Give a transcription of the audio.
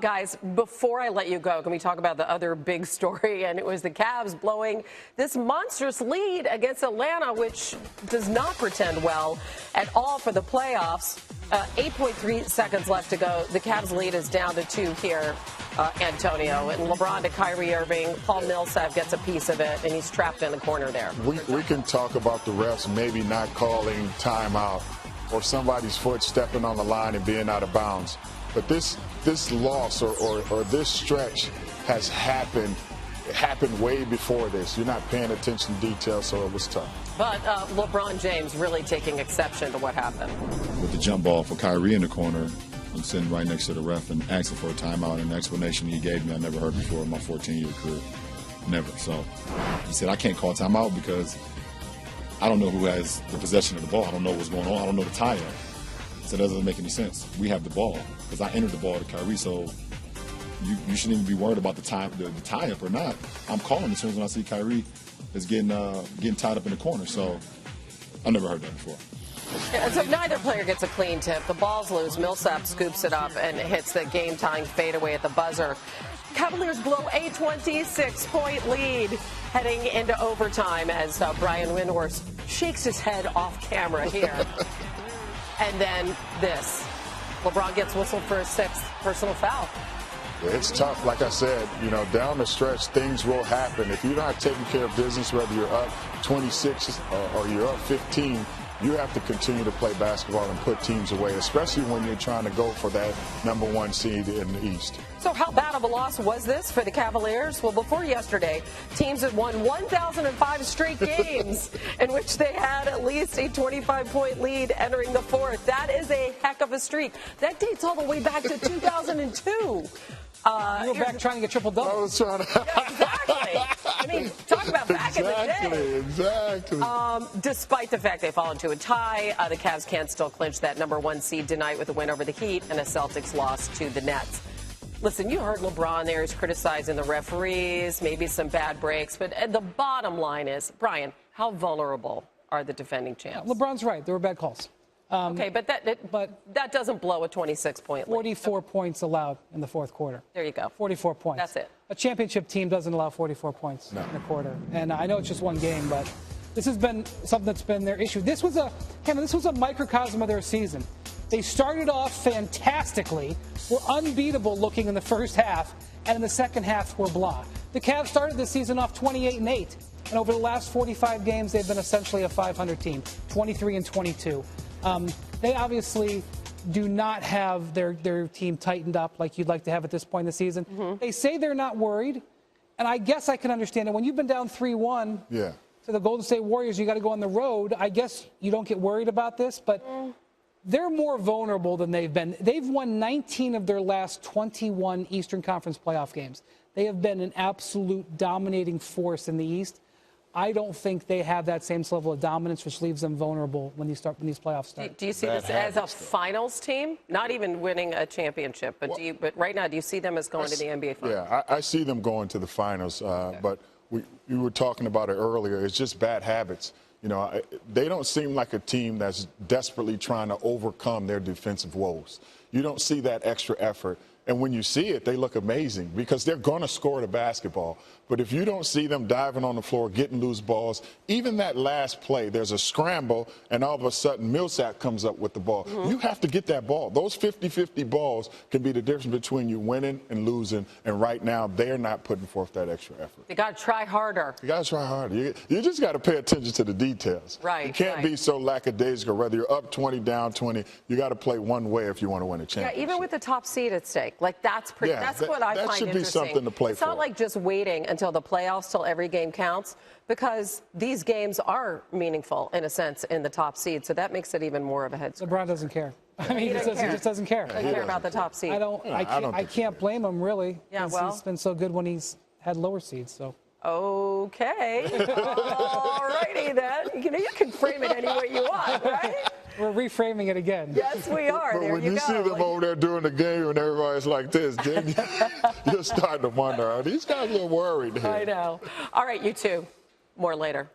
guys, before I let you go, can we talk about the other big story? And it was the Cavs blowing this monstrous lead against Atlanta, which does not pretend well at all for the playoffs. 8.3 seconds left to go. The Cavs lead is down to 2 here, Antonio. And LeBron to Kyrie Irving. Paul Millsap gets a piece of it, and he's trapped in the corner there. We can talk about the refs maybe not calling timeout or somebody's foot stepping on the line and being out of bounds. But this loss or this stretch has happened. It happened way before this. You're not paying attention to details, so it was tough. But LeBron James really taking exception to what happened. With the jump ball for Kyrie in the corner, I'm sitting right next to the ref and asking for a timeout, and an explanation he gave me I never heard before in my 14-year career. Never. So he said, I can't call timeout because I don't know who has the possession of the ball. I don't know what's going on. I don't know the tie-up. So that doesn't make any sense. We have the ball because I entered the ball to Kyrie, so you shouldn't even be worried about the tie-up or not. I'm calling as soon as when I see Kyrie is getting tied up in the corner. So I never heard that before. Yeah, so neither player gets a clean tip. The ball's loose. Millsap scoops it up and hits the game-tying fadeaway at the buzzer. Cavaliers blow a 26-point lead heading into overtime as Brian Windhorst shakes his head off camera here. And then this. LeBron gets whistled for his 6th personal foul. It's tough. Like I said, down the stretch, things will happen. If you're not taking care of business, whether you're up 26 or you're up 15, you have to continue to play basketball and put teams away, especially when you're trying to go for that #1 seed in the East. So how bad of a loss was this for the Cavaliers? Well, before yesterday, teams had won 1,005 straight games in which they had at least a 25-point lead entering the 4th. That is a heck of a streak. That dates all the way back to 2002. You were back trying to get triple-double. I was trying to. Yeah, exactly. I mean, talk about back in the day. Exactly. Despite the fact they fall into a tie, the Cavs can still clinch that #1 seed tonight with a win over the Heat and a Celtics loss to the Nets. Listen, you heard LeBron there. He's criticizing the referees, maybe some bad breaks. But the bottom line is, Brian, how vulnerable are the defending champs? LeBron's right. There were bad calls. Okay, but that doesn't blow a 26-point lead. 44 points allowed in the 4th quarter. There you go. 44 points. That's it. A championship team doesn't allow 44 points in a quarter. And I know it's just one game, but this has been something that's been their issue. This was a microcosm of their season. They started off fantastically, were unbeatable looking in the first half, and in the second half were blah. The Cavs started the season off 28-8, and over the last 45 games, they've been essentially a 500 team, 23-22. They obviously do not have their team tightened up like you'd like to have at this point in the season. Mm-hmm. They say they're not worried, and I guess I can understand it. When you've been down 3-1 to the Golden State Warriors, you got to go on the road. I guess you don't get worried about this, but they're more vulnerable than they've been. They've won 19 of their last 21 Eastern Conference playoff games. They have been an absolute dominating force in the East. I don't think they have that same level of dominance, which leaves them vulnerable when these playoffs start. Do you see this as a finals team? Not even winning a championship, but but right now, do you see them as going to the NBA Finals? Yeah, I see them going to the finals, but we were talking about it earlier. It's just bad habits. They don't seem like a team that's desperately trying to overcome their defensive woes. You don't see that extra effort. And when you see it, they look amazing because they're going to score the basketball. But if you don't see them diving on the floor, getting loose balls, even that last play, there's a scramble, and all of a sudden Millsap comes up with the ball. Mm-hmm. You have to get that ball. Those 50-50 balls can be the difference between you winning and losing. And right now, they're not putting forth that extra effort. You got to try harder. You got to try harder. You just got to pay attention to the details. Right. You can't be so lackadaisical. Whether you're up 20, down 20, you got to play one way if you want to win a championship. Yeah, even with the top seed at stake. Like, that's what I find interesting. That should be something to play for. It's not like just waiting until the playoffs, till every game counts, because these games are meaningful, in a sense, in the top seed. So that makes it even more of a head scratch. LeBron doesn't care. I mean, he just doesn't care. He doesn't care about the top seed. I can't blame him, really. Yeah, well. He's been so good when he's had lower seeds, so. Okay. All righty, then. You can frame it any way you want, right? We're reframing it again. Yes, we are. But there when you you go. see them over there doing the game and everybody's like this, then you're starting to wonder, are these guys a little worried here? I know. All right, you two. More later.